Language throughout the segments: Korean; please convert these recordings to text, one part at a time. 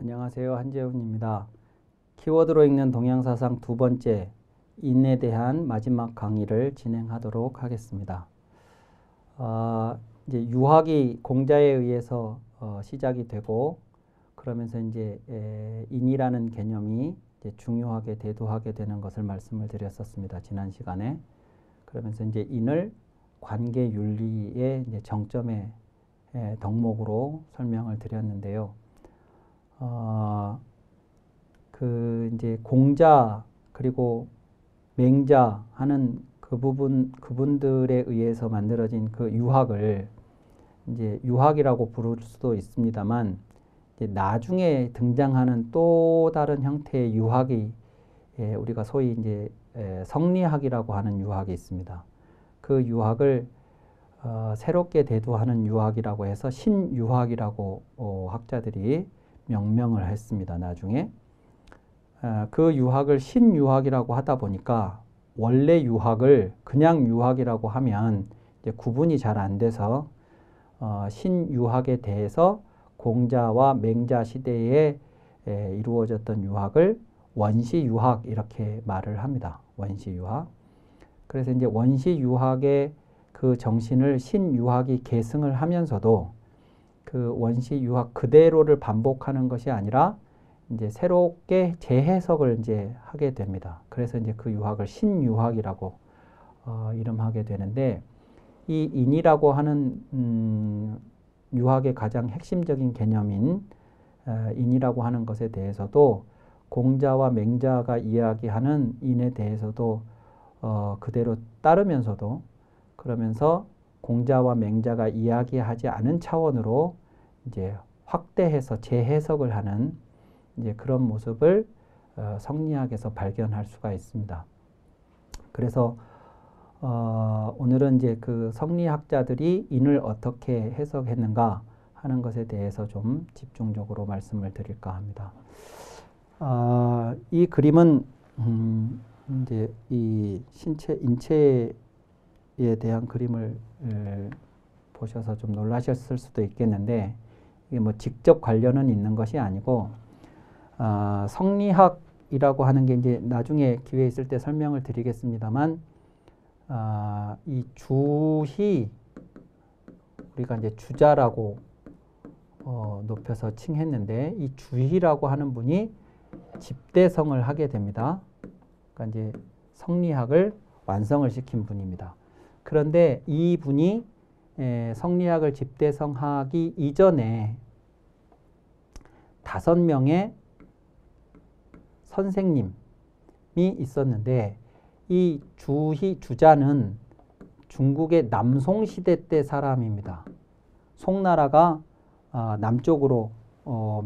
안녕하세요. 한재훈입니다. 키워드로 읽는 동양사상 두 번째, 인에 대한 마지막 강의를 진행하도록 하겠습니다. 이제 유학이 공자에 의해서 시작이 되고, 그러면서 이제 인이라는 개념이 이제 중요하게 대두하게 되는 것을 말씀을 드렸었습니다. 지난 시간에. 그러면서 이제 인을 관계 윤리의 이제 정점의 덕목으로 설명을 드렸는데요. 이제 공자 그리고 맹자 하는 그분들에 의해서 만들어진 그 유학을 이제 유학이라고 부를 수도 있습니다만, 이제 나중에 등장하는 또 다른 형태의 유학이 우리가 소위 이제 성리학이라고 하는 유학이 있습니다. 그 유학을 새롭게 대두하는 유학이라고 해서 신유학이라고 학자들이 명명을 했습니다. 나중에 그 유학을 신유학이라고 하다 보니까 원래 유학을 그냥 유학이라고 하면 이제 구분이 잘 안 돼서 신유학에 대해서 공자와 맹자 시대에 이루어졌던 유학을 원시유학 이렇게 말을 합니다. 원시유학. 그래서 이제 원시유학의 그 정신을 신유학이 계승을 하면서도 그 원시유학 그대로를 반복하는 것이 아니라 이제 새롭게 재해석을 이제 하게 됩니다. 그래서 이제 그 유학을 신유학이라고 이름하게 되는데, 이 인이라고 하는 유학의 가장 핵심적인 개념인 인이라고 하는 것에 대해서도 공자와 맹자가 이야기하는 인에 대해서도 그대로 따르면서도, 그러면서 공자와 맹자가 이야기하지 않은 차원으로 이제 확대해서 재해석을 하는 이제 그런 모습을 성리학에서 발견할 수가 있습니다. 그래서 오늘은 이제 그 성리학자들이 인을 어떻게 해석했는가 하는 것에 대해서 좀 집중적으로 말씀을 드릴까 합니다. 이 그림은 이제 이 인체에 대한 그림을 보셔서 좀 놀라셨을 수도 있겠는데, 이게 뭐 직접 관련은 있는 것이 아니고 성리학이라고 하는 게 이제 나중에 기회 있을 때 설명을 드리겠습니다만, 이 주희, 우리가 이제 주자라고 높여서 칭했는데, 이 주희라고 하는 분이 집대성을 하게 됩니다. 그러니까 이제 성리학을 완성을 시킨 분입니다. 그런데 이 분이 성리학을 집대성하기 이전에 5명의 선생님이 있었는데, 이 주자는 중국의 남송시대 때 사람입니다. 송나라가 남쪽으로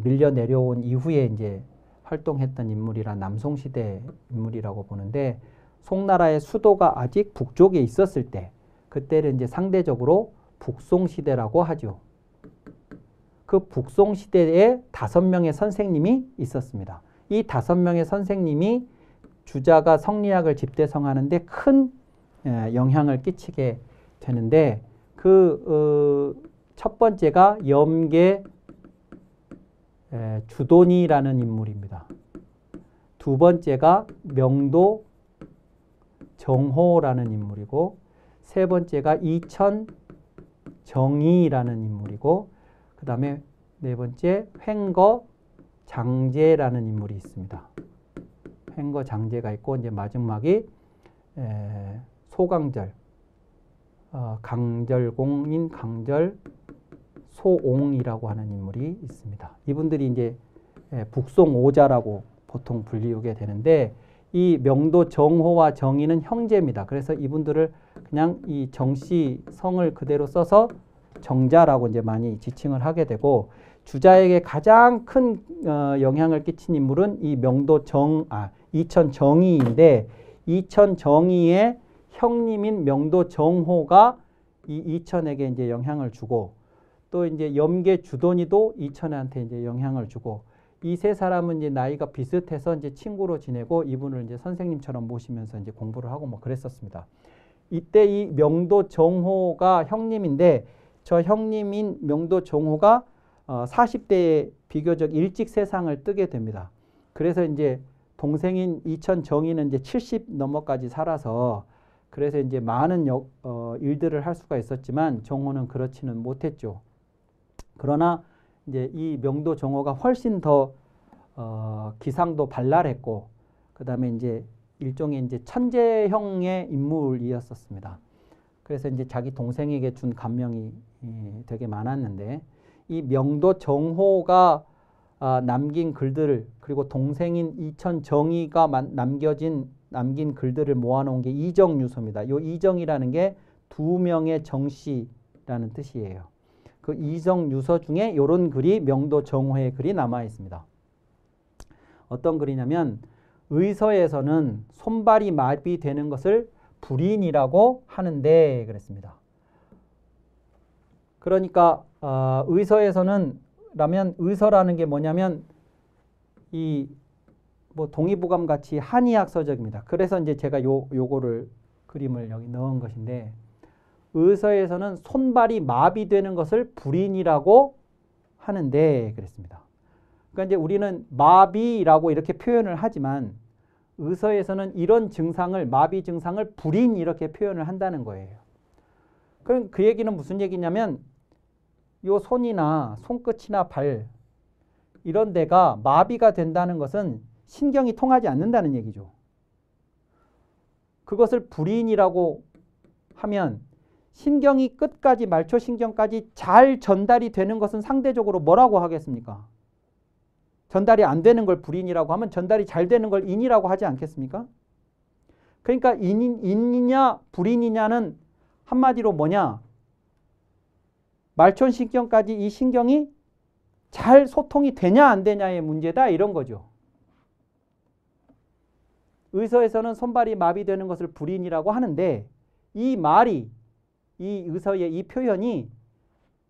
밀려 내려온 이후에 이제 활동했던 인물이라 남송시대 인물이라고 보는데, 송나라의 수도가 아직 북쪽에 있었을 때, 그때를 이제 상대적으로 북송시대라고 하죠. 그 북송시대에 5명의 선생님이 있었습니다. 이 5명의 선생님이 주자가 성리학을 집대성하는데 큰 영향을 끼치게 되는데, 그 첫 번째가 염계 주돈이라는 인물입니다. 두 번째가 명도 정호라는 인물이고, 세 번째가 이천 정의라는 인물이고, 그 다음에 네 번째 횡거 장제라는 인물이 있습니다. 횡거 장제가 있고, 이제 마지막이 소강절, 강절공인 강절 소옹이라고 하는 인물이 있습니다. 이분들이 이제 북송오자라고 보통 불리우게 되는데, 이 명도 정호와 정의는 형제입니다. 그래서 이분들을 그냥 이 정씨 성을 그대로 써서 정자라고 이제 많이 지칭을 하게 되고, 주자에게 가장 큰 영향을 끼친 인물은 이 이천 정의인데, 이천 정의의 형님인 명도 정호가 이 이천에게 이제 영향을 주고, 또 이제 염계 주돈이도 이천한테 이제 영향을 주고, 이 세 사람은 이제 나이가 비슷해서 이제 친구로 지내고, 이분을 이제 선생님처럼 모시면서 이제 공부를 하고 뭐 그랬었습니다. 이때 이 명도 정호가 형님인데, 저 형님인 명도 정호가 40대에 비교적 일찍 세상을 뜨게 됩니다. 그래서 이제 동생인 이천정의는 이제 70 넘어까지 살아서 그래서 이제 많은 일들을 할 수가 있었지만 정호는 그렇지는 못했죠. 그러나 이제 이 명도 정호가 훨씬 더 기상도 발랄했고 그다음에 이제 일종의 이제 천재형의 인물이었었습니다. 그래서 이제 자기 동생에게 준 감명이 되게 많았는데 이 명도 정호가 남긴 글들을 그리고 동생인 이천정의가 남긴 글들을 모아놓은 게 이정유서입니다. 이 이정이라는 게 두 명의 정씨라는 뜻이에요. 그 이정유서 중에 이런 글이 명도 정호의 글이 남아 있습니다. 어떤 글이냐면 의서에서는 손발이 마비되는 것을 불인이라고 하는데 그랬습니다. 그러니까 의서에서는 라면 의서라는 게 뭐냐면 이 뭐 동의보감 같이 한의학 서적입니다. 그래서 이제 제가 요거를 그림을 여기 넣은 것인데 의서에서는 손발이 마비되는 것을 불인이라고 하는데 그랬습니다. 그러니까 이제 우리는 마비라고 이렇게 표현을 하지만 의서에서는 이런 증상을 마비 증상을 불인 이렇게 표현을 한다는 거예요. 그럼 그 얘기는 무슨 얘기냐면 요 손이나 손끝이나 발 이런 데가 마비가 된다는 것은 신경이 통하지 않는다는 얘기죠. 그것을 불인이라고 하면 신경이 끝까지 말초신경까지 잘 전달이 되는 것은 상대적으로 뭐라고 하겠습니까? 전달이 안 되는 걸 불인이라고 하면 전달이 잘 되는 걸 인이라고 하지 않겠습니까? 그러니까 인이냐 불인이냐는 한마디로 뭐냐? 말초신경까지 이 신경이 잘 소통이 되냐 안 되냐의 문제다 이런 거죠. 의서에서는 손발이 마비되는 것을 불인이라고 하는데 이 말이 이 의서의 이 표현이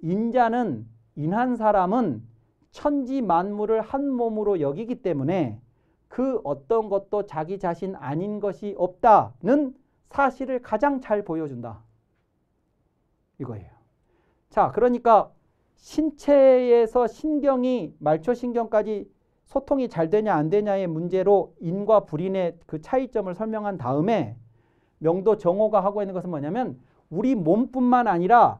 인한 사람은 천지 만물을 한 몸으로 여기기 때문에 그 어떤 것도 자기 자신 아닌 것이 없다는 사실을 가장 잘 보여준다. 이거예요. 자, 그러니까 신체에서 신경이 말초신경까지 소통이 잘 되냐 안 되냐의 문제로 인과 불인의 그 차이점을 설명한 다음에 명도 정호가 하고 있는 것은 뭐냐면 우리 몸뿐만 아니라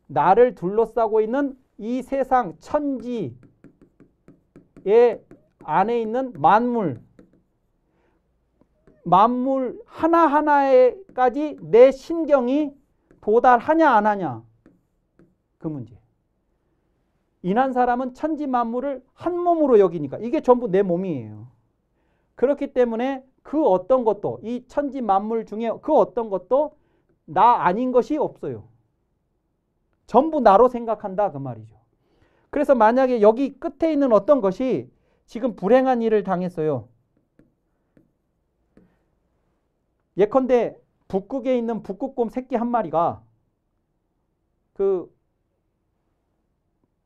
나를 둘러싸고 있는 이 세상 천지의 안에 있는 만물 하나하나에까지 내 신경이 도달하냐 안 하냐 그 문제. 인한 사람은 천지 만물을 한 몸으로 여기니까 이게 전부 내 몸이에요. 그렇기 때문에 그 어떤 것도 이 천지 만물 중에 그 어떤 것도 나 아닌 것이 없어요. 전부 나로 생각한다 그 말이죠. 그래서 만약에 여기 끝에 있는 어떤 것이 지금 불행한 일을 당했어요. 예컨대 북극에 있는 북극곰 새끼 한 마리가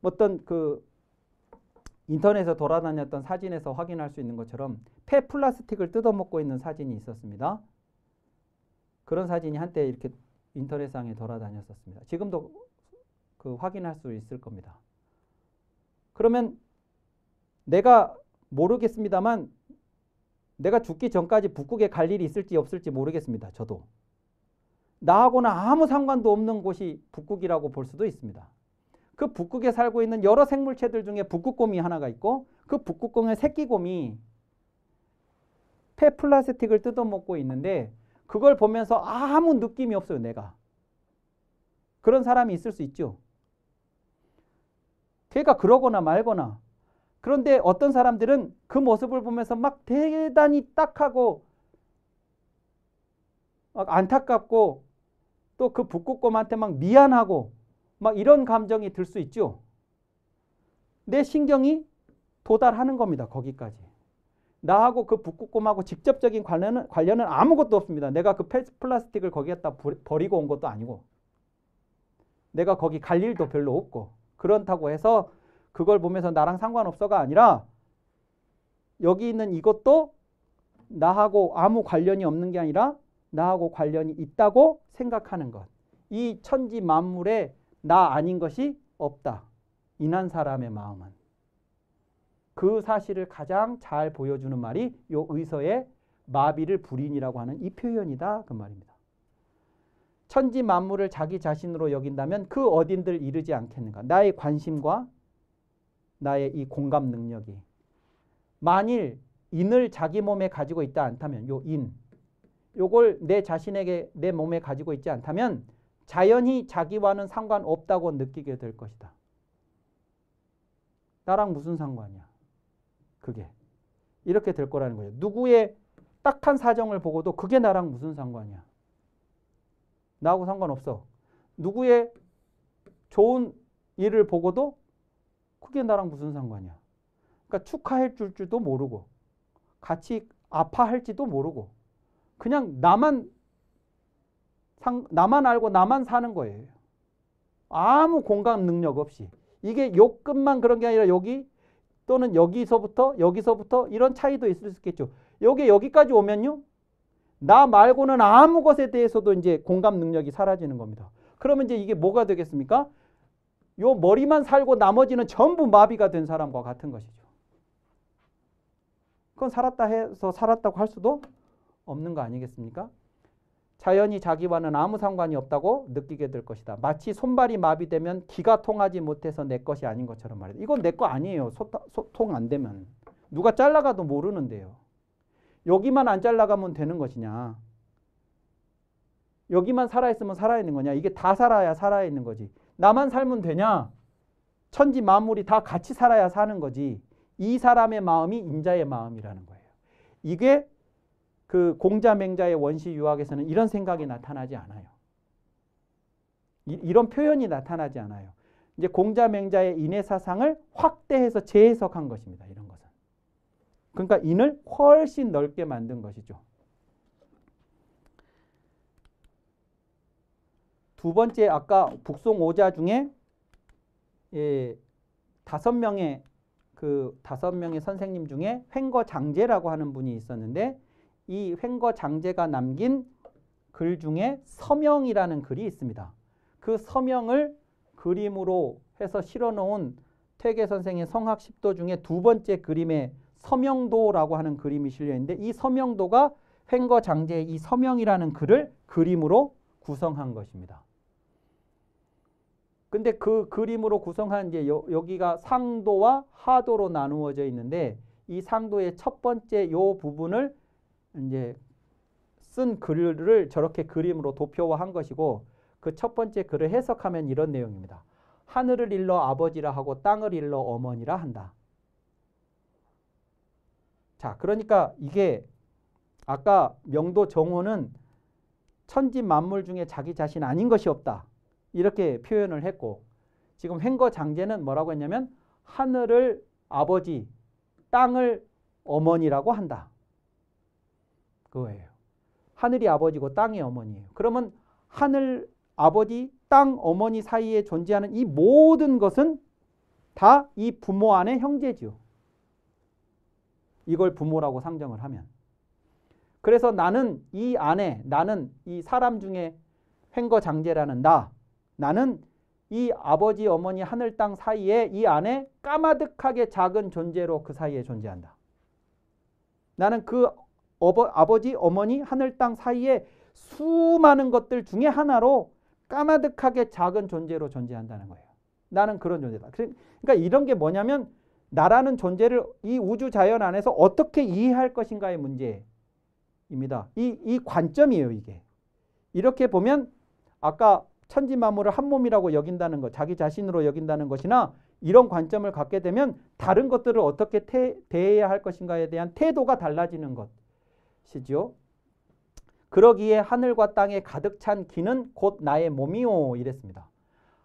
어떤 인터넷에 돌아다녔던 사진에서 확인할 수 있는 것처럼 폐 플라스틱을 뜯어먹고 있는 사진이 있었습니다. 그런 사진이 한때 이렇게 인터넷상에 돌아다녔었습니다. 지금도 확인할 수 있을 겁니다. 그러면 내가 모르겠습니다만 내가 죽기 전까지 북극에 갈 일이 있을지 없을지 모르겠습니다. 저도. 나하고는 아무 상관도 없는 곳이 북극이라고 볼 수도 있습니다. 그 북극에 살고 있는 여러 생물체들 중에 북극곰이 하나가 있고 그 북극곰의 새끼곰이 폐 플라스틱을 뜯어먹고 있는데 그걸 보면서 아무 느낌이 없어요. 내가. 그런 사람이 있을 수 있죠. 걔가 그러거나 말거나. 그런데 어떤 사람들은 그 모습을 보면서 막 대단히 딱하고 막 안타깝고 또 그 북극곰한테 막 미안하고 막 이런 감정이 들 수 있죠. 내 신경이 도달하는 겁니다. 거기까지. 나하고 그 북극곰하고 직접적인 관련은 아무것도 없습니다. 내가 그 플라스틱을 거기에다 버리고 온 것도 아니고 내가 거기 갈 일도 별로 없고 그렇다고 해서 그걸 보면서 나랑 상관없어가 아니라 여기 있는 이것도 나하고 아무 관련이 없는 게 아니라 나하고 관련이 있다고 생각하는 것. 이 천지 만물에 나 아닌 것이 없다. 인한 사람의 마음은. 그 사실을 가장 잘 보여주는 말이 요 의서의 마비를 불인이라고 하는 이 표현이다 그 말입니다. 천지 만물을 자기 자신으로 여긴다면 그 어딘들 이르지 않겠는가. 나의 관심과 나의 이 공감 능력이 만일 인을 자기 몸에 가지고 있다 않다면 요 인, 요걸 내 자신에게 내 몸에 가지고 있지 않다면 자연히 자기와는 상관없다고 느끼게 될 것이다. 나랑 무슨 상관이야. 그게. 이렇게 될 거라는 거예요. 누구의 딱한 사정을 보고도 그게 나랑 무슨 상관이야. 나하고 상관없어. 누구의 좋은 일을 보고도 그게 나랑 무슨 상관이야. 그러니까 축하해 줄 줄도 모르고 같이 아파할지도 모르고 그냥 나만 알고 나만 사는 거예요. 아무 공감 능력 없이. 이게 요 끝만 그런 게 아니라 여기 또는 여기서부터 이런 차이도 있을 수 있겠죠. 여기까지 오면요. 나 말고는 아무 것에 대해서도 이제 공감 능력이 사라지는 겁니다. 그러면 이제 이게 뭐가 되겠습니까? 요 머리만 살고 나머지는 전부 마비가 된 사람과 같은 것이죠. 그건 살았다 해서 살았다고 할 수도 없는 거 아니겠습니까? 자연히 자기와는 아무 상관이 없다고 느끼게 될 것이다. 마치 손발이 마비되면 기가 통하지 못해서 내 것이 아닌 것처럼 말이다. 이건 내 거 아니에요. 소통 안 되면. 누가 잘라가도 모르는데요. 여기만 안 잘라가면 되는 것이냐. 여기만 살아있으면 살아있는 거냐. 이게 다 살아야 살아있는 거지. 나만 살면 되냐. 천지 만물이 다 같이 살아야 사는 거지. 이 사람의 마음이 인자의 마음이라는 거예요. 이게 그 공자맹자의 원시 유학에서는 이런 생각이 나타나지 않아요. 이런 표현이 나타나지 않아요. 이제 공자맹자의 인의 사상을 확대해서 재해석한 것입니다. 이런 것은. 그러니까 인을 훨씬 넓게 만든 것이죠. 두 번째 아까 북송 오자 중에 5명의 선생님 중에 횡거장제라고 하는 분이 있었는데 이 횡거장제가 남긴 글 중에 서명이라는 글이 있습니다. 그 서명을 그림으로 해서 실어놓은 퇴계 선생의 성학 10도 중에 두 번째 그림에 서명도라고 하는 그림이 실려있는데 이 서명도가 횡거장제의 이 서명이라는 글을 그림으로 구성한 것입니다. 근데 그 그림으로 구성한 이제 여기가 상도와 하도로 나누어져 있는데 이 상도의 첫 번째 요 부분을 이제 쓴 글을 저렇게 그림으로 도표화한 것이고 그 첫 번째 글을 해석하면 이런 내용입니다. 하늘을 일러 아버지라 하고 땅을 일러 어머니라 한다. 자, 그러니까 이게 아까 명도 정호는 천지 만물 중에 자기 자신 아닌 것이 없다. 이렇게 표현을 했고 지금 횡거장제는 뭐라고 했냐면 하늘을 아버지, 땅을 어머니라고 한다. 그거예요. 하늘이 아버지고 땅이 어머니예요. 그러면 하늘, 아버지, 땅, 어머니 사이에 존재하는 이 모든 것은 다 이 부모 안의 형제죠. 이걸 부모라고 상정을 하면. 그래서 나는 이 안에, 나는 이 사람 중에 횡거장제라는 나는 이 아버지, 어머니, 하늘, 땅 사이에 이 안에 까마득하게 작은 존재로 그 사이에 존재한다. 나는 그 아버지, 어머니, 하늘, 땅 사이에 수많은 것들 중에 하나로 까마득하게 작은 존재로 존재한다는 거예요. 나는 그런 존재다. 그러니까 이런 게 뭐냐면 나라는 존재를 이 우주 자연 안에서 어떻게 이해할 것인가의 문제입니다. 이 관점이에요, 이게. 이렇게 보면 아까 천지 만물을 한 몸이라고 여긴다는 것, 자기 자신으로 여긴다는 것이나 이런 관점을 갖게 되면 다른 것들을 어떻게 대해야 할 것인가에 대한 태도가 달라지는 것이죠. 그러기에 하늘과 땅에 가득 찬 기는 곧 나의 몸이요 이랬습니다.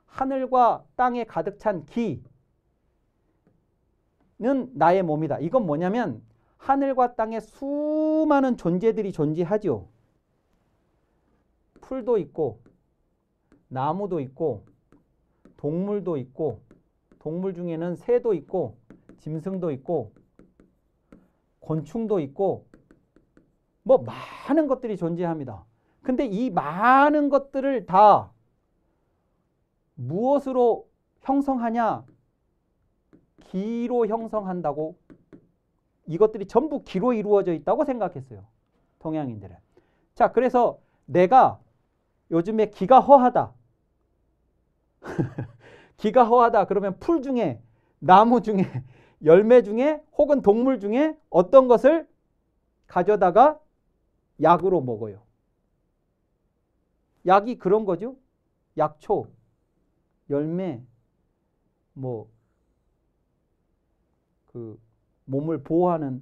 하늘과 땅에 가득 찬 기는 나의 몸이다. 이건 뭐냐면 하늘과 땅에 수많은 존재들이 존재하죠. 풀도 있고 나무도 있고 동물도 있고 동물 중에는 새도 있고 짐승도 있고 곤충도 있고 뭐 많은 것들이 존재합니다. 근데 이 많은 것들을 다 무엇으로 형성하냐? 기로 형성한다고 이것들이 전부 기로 이루어져 있다고 생각했어요. 동양인들은. 자, 그래서 내가 요즘에 기가 허하다. 기가 허하다 그러면 풀 중에, 나무 중에, 열매 중에 혹은 동물 중에 어떤 것을 가져다가 약으로 먹어요. 약이 그런 거죠. 약초, 열매, 뭐 그 몸을 보호하는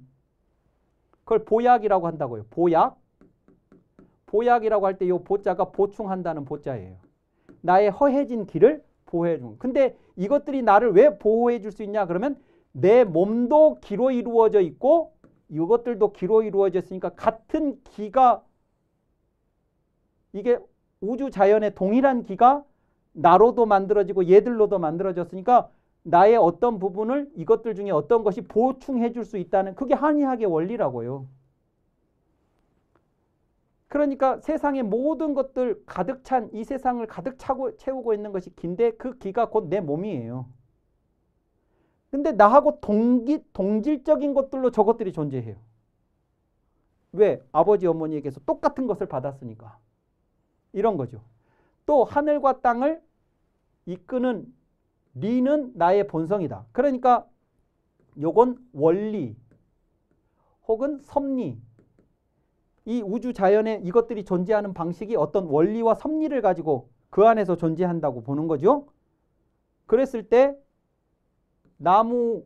그걸 보약이라고 한다고요. 보약. 보약이라고 할 때 이 보자가 보충한다는 보자예요. 나의 허해진 기를 보호해 준. 근데 이것들이 나를 왜 보호해 줄 수 있냐 그러면 내 몸도 기로 이루어져 있고 이것들도 기로 이루어져 있으니까 같은 기가 이게 우주 자연의 동일한 기가 나로도 만들어지고 얘들로도 만들어졌으니까 나의 어떤 부분을 이것들 중에 어떤 것이 보충해 줄 수 있다는 그게 한의학의 원리라고요. 그러니까 세상의 모든 것들 가득 찬 이 세상을 가득 채우고 있는 것이 기인데 그 기가 곧 내 몸이에요. 근데 나하고 동질적인 것들로 저것들이 존재해요. 왜? 아버지 어머니에게서 똑같은 것을 받았으니까. 이런 거죠. 또 하늘과 땅을 이끄는 리는 나의 본성이다. 그러니까 요건 원리 혹은 섭리. 이 우주 자연에 이것들이 존재하는 방식이 어떤 원리와 섭리를 가지고 그 안에서 존재한다고 보는 거죠. 그랬을 때 나무,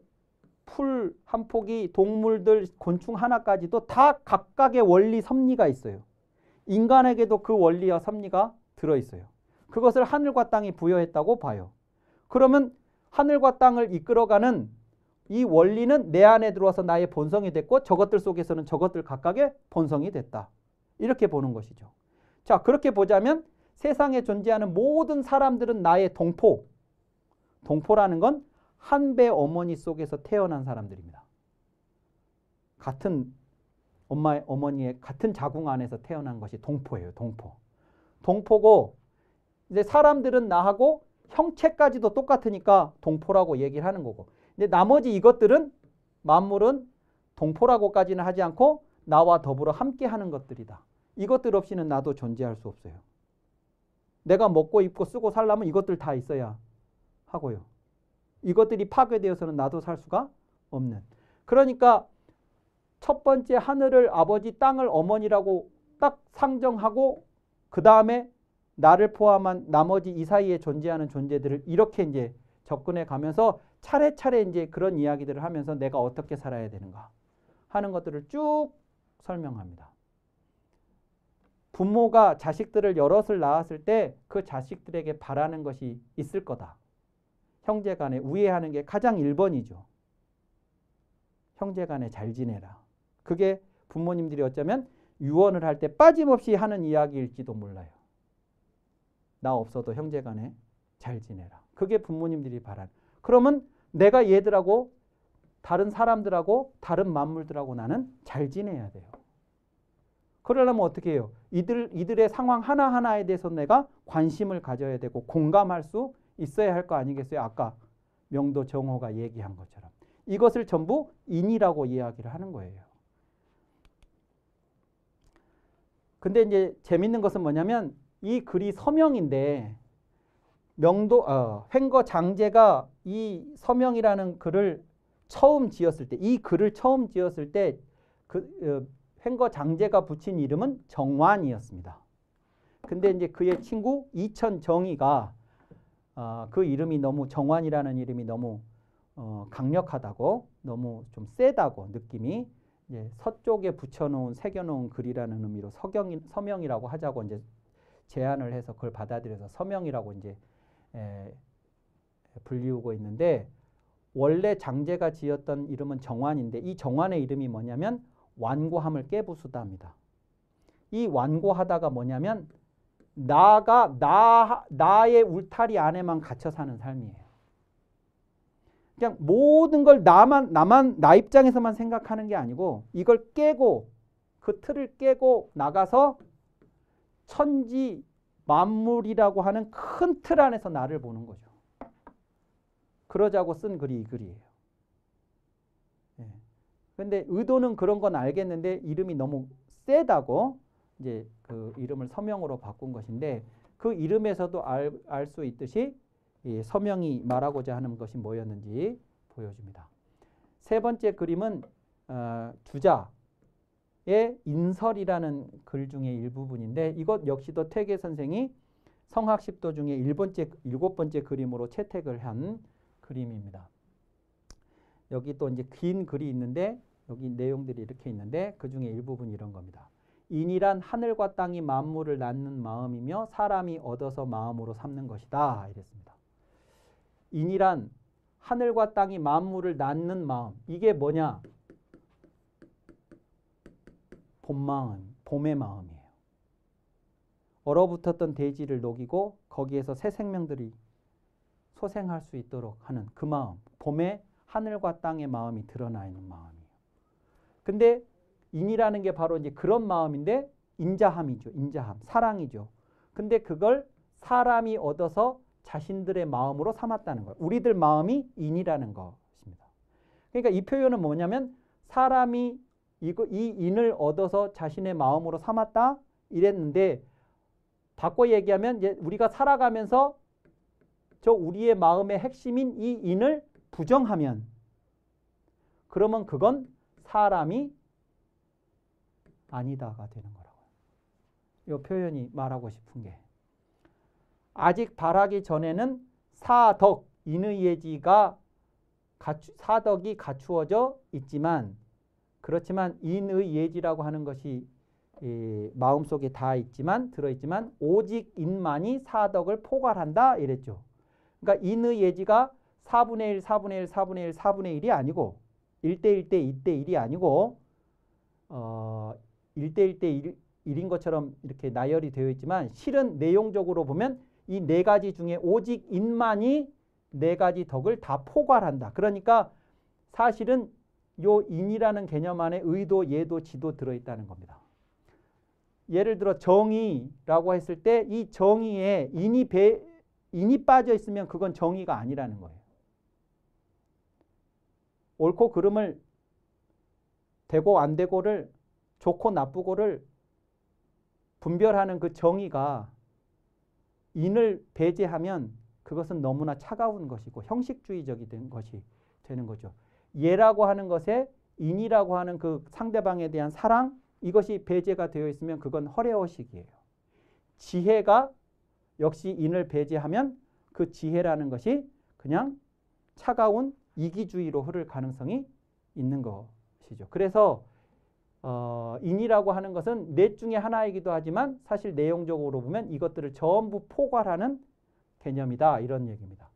풀 한 폭이, 동물들, 곤충 하나까지도 다 각각의 원리, 섭리가 있어요. 인간에게도 그 원리와 섭리가 들어있어요. 그것을 하늘과 땅이 부여했다고 봐요. 그러면 하늘과 땅을 이끌어가는 이 원리는 내 안에 들어와서 나의 본성이 됐고 저것들 속에서는 저것들 각각의 본성이 됐다. 이렇게 보는 것이죠. 자, 그렇게 보자면 세상에 존재하는 모든 사람들은 나의 동포. 동포라는 건 한 배 어머니 속에서 태어난 사람들입니다. 같은 어머니의 같은 자궁 안에서 태어난 것이 동포예요. 동포. 동포고 이제 사람들은 나하고 형체까지도 똑같으니까 동포라고 얘기를 하는 거고. 근데 나머지 이것들은 만물은 동포라고까지는 하지 않고 나와 더불어 함께 하는 것들이다. 이것들 없이는 나도 존재할 수 없어요. 내가 먹고 입고 쓰고 살려면 이것들 다 있어야 하고요. 이것들이 파괴되어서는 나도 살 수가 없는. 그러니까 첫 번째 하늘을 아버지, 땅을 어머니라고 딱 상정하고 그 다음에 나를 포함한 나머지 이 사이에 존재하는 존재들을 이렇게 이제 접근해 가면서 차례차례 이제 그런 이야기들을 하면서 내가 어떻게 살아야 되는가 하는 것들을 쭉 설명합니다. 부모가 자식들을 여럿을 낳았을 때 그 자식들에게 바라는 것이 있을 거다. 형제 간에 우애하는 게 가장 1번이죠. 형제 간에 잘 지내라. 그게 부모님들이 어쩌면 유언을 할 때 빠짐없이 하는 이야기일지도 몰라요. 나 없어도 형제 간에 잘 지내라. 그게 부모님들이 바라는. 그러면 내가 얘들하고 다른 사람들하고 다른 만물들하고 나는 잘 지내야 돼요. 그러려면 어떻게 해요? 이들의 상황 하나하나에 대해서 내가 관심을 가져야 되고 공감할 수 있어야 할 거 아니겠어요? 아까 명도 정호가 얘기한 것처럼. 이것을 전부 인이라고 이야기를 하는 거예요. 근데 이제 재밌는 것은 뭐냐면 이 글이 서명인데 횡거 장제가 이 서명이라는 글을 처음 지었을 때, 이 글을 처음 지었을 때 횡거 장제가 붙인 이름은 정환이었습니다. 근데 이제 그의 친구 이천정의가 그 이름이 너무 정환이라는 이름이 너무 강력하다고, 너무 좀 세다고 느낌이 이제 서쪽에 붙여놓은 새겨놓은 글이라는 의미로 서명이라고 하자고 이제 제안을 해서 그걸 받아들여서 서명이라고 이제 불리우고 있는데 원래 장제가 지었던 이름은 정환인데 이 정환의 이름이 뭐냐면 완고함을 깨부수다입니다. 이 완고하다가 뭐냐면 나의 울타리 안에만 갇혀 사는 삶이에요. 그냥 모든 걸 나 입장에서만 생각하는 게 아니고 이걸 깨고 그 틀을 깨고 나가서 천지 만물이라고 하는 큰 틀 안에서 나를 보는 거죠. 그러자고 쓴 글이 이 글이에요. 근데 의도는 그런 건 알겠는데 이름이 너무 세다고 이제 그 이름을 서명으로 바꾼 것인데 그 이름에서도 알 수 있듯이 이 서명이 말하고자 하는 것이 뭐였는지 보여줍니다. 세 번째 그림은 주자의 인설이라는 글 중에 일부분인데 이것 역시도 퇴계 선생이 성학십도 중에 일곱 번째 그림으로 채택을 한 그림입니다. 여기 또 이제 긴 글이 있는데 여기 내용들이 이렇게 있는데 그 중에 일부분이 이런 겁니다. 인이란 하늘과 땅이 만물을 낳는 마음이며 사람이 얻어서 마음으로 삼는 것이다. 이랬습니다. 인이란 하늘과 땅이 만물을 낳는 마음. 이게 뭐냐? 봄마음, 봄의 마음이에요. 얼어붙었던 대지를 녹이고 거기에서 새 생명들이 소생할 수 있도록 하는 그 마음. 봄에 하늘과 땅의 마음이 드러나 있는 마음이에요. 근데 인이라는 게 바로 이제 그런 마음인데 인자함이죠. 인자함. 사랑이죠. 근데 그걸 사람이 얻어서 자신들의 마음으로 삼았다는 거예요. 우리들 마음이 인이라는 것입니다. 그러니까 이 표현은 뭐냐면 사람이 이 인을 얻어서 자신의 마음으로 삼았다 이랬는데 바꿔 얘기하면 이제 우리가 살아가면서 저 우리의 마음의 핵심인 이 인을 부정하면 그러면 그건 사람이 아니다가 되는 거라고요. 이 표현이 말하고 싶은 게 아직 발하기 전에는 사덕, 인의 예지가 사덕이 갖추어져 있지만 그렇지만 인의 예지라고 하는 것이 마음속에 다 있지만 들어있지만 오직 인만이 사덕을 포괄한다 이랬죠. 그러니까 인의 예지가 4분의 1, 4분의 1, 4분의 1, 4분의 1이 아니고 1대 1대 2대 1이 아니고 1대 1대 1인 것처럼 이렇게 나열이 되어 있지만 실은 내용적으로 보면 이 네 가지 중에 오직 인만이 네 가지 덕을 다 포괄한다. 그러니까 사실은 요 인이라는 개념 안에 의도, 예도, 지도 들어있다는 겁니다. 예를 들어 정의라고 했을 때 이 정의에 인이 빠져 있으면 그건 정의가 아니라는 거예요. 옳고 그름을 되고 안 되고를 좋고 나쁘고를 분별하는 그 정의가 인을 배제하면 그것은 너무나 차가운 것이고 형식주의적인 것이 되는 거죠. 예라고 하는 것에 인이라고 하는 그 상대방에 대한 사랑 이것이 배제가 되어 있으면 그건 허례허식이에요. 지혜가 역시 인을 배제하면 그 지혜라는 것이 그냥 차가운 이기주의로 흐를 가능성이 있는 것이죠. 그래서 인이라고 하는 것은 넷 중에 하나이기도 하지만 사실 내용적으로 보면 이것들을 전부 포괄하는 개념이다. 이런 얘기입니다.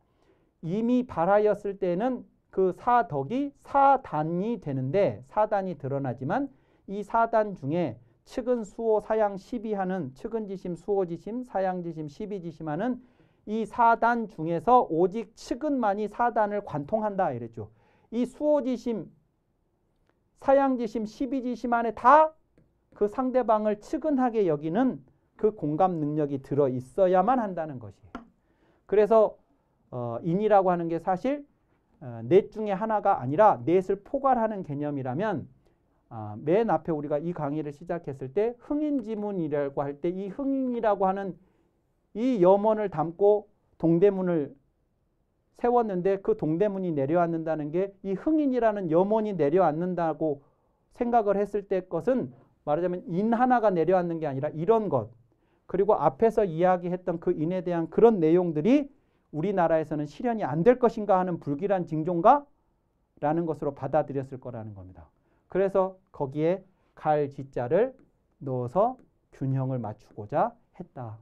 이미 발하였을 때는 그 사덕이 사단이 되는데 사단이 드러나지만 이 사단 중에 측은 수호 사양 시비하는 측은지심 수호지심 사양지심 시비지심하는 이 사단 중에서 오직 측은만이 사단을 관통한다 이랬죠. 이 수호지심 사양지심, 시비지심 안에 다 그 상대방을 측은하게 여기는 그 공감 능력이 들어 있어야만 한다는 것이에요. 그래서 인이라고 하는 게 사실 넷 중에 하나가 아니라 넷을 포괄하는 개념이라면 맨 앞에 우리가 이 강의를 시작했을 때 흥인지문이라고 할 때 이 흥인이라고 하는 이 염원을 담고 동대문을 세웠는데 그 동대문이 내려앉는다는 게 이 흥인이라는 염원이 내려앉는다고 생각을 했을 때 것은 말하자면 인 하나가 내려앉는 게 아니라 이런 것 그리고 앞에서 이야기했던 그 인에 대한 그런 내용들이 우리나라에서는 실현이 안 될 것인가 하는 불길한 징조인가? 라는 것으로 받아들였을 거라는 겁니다. 그래서 거기에 갈 지자를 넣어서 균형을 맞추고자 했다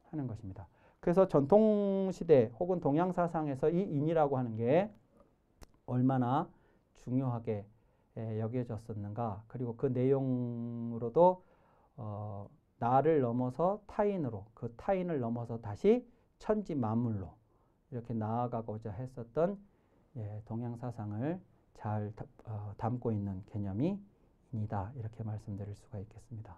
하는 것입니다. 그래서 전통시대 혹은 동양사상에서 이 인이라고 하는 게 얼마나 중요하게 여겨졌었는가. 그리고 그 내용으로도 나를 넘어서 타인으로 그 타인을 넘어서 다시 천지 만물로 이렇게 나아가고자 했었던 동양사상을 잘 담고 있는 개념이 인이다. 이렇게 말씀드릴 수가 있겠습니다.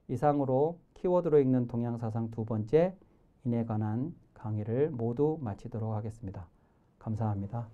이상으로 키워드로 읽는 동양사상 두 번째 인에 관한 강의를 모두 마치도록 하겠습니다. 감사합니다.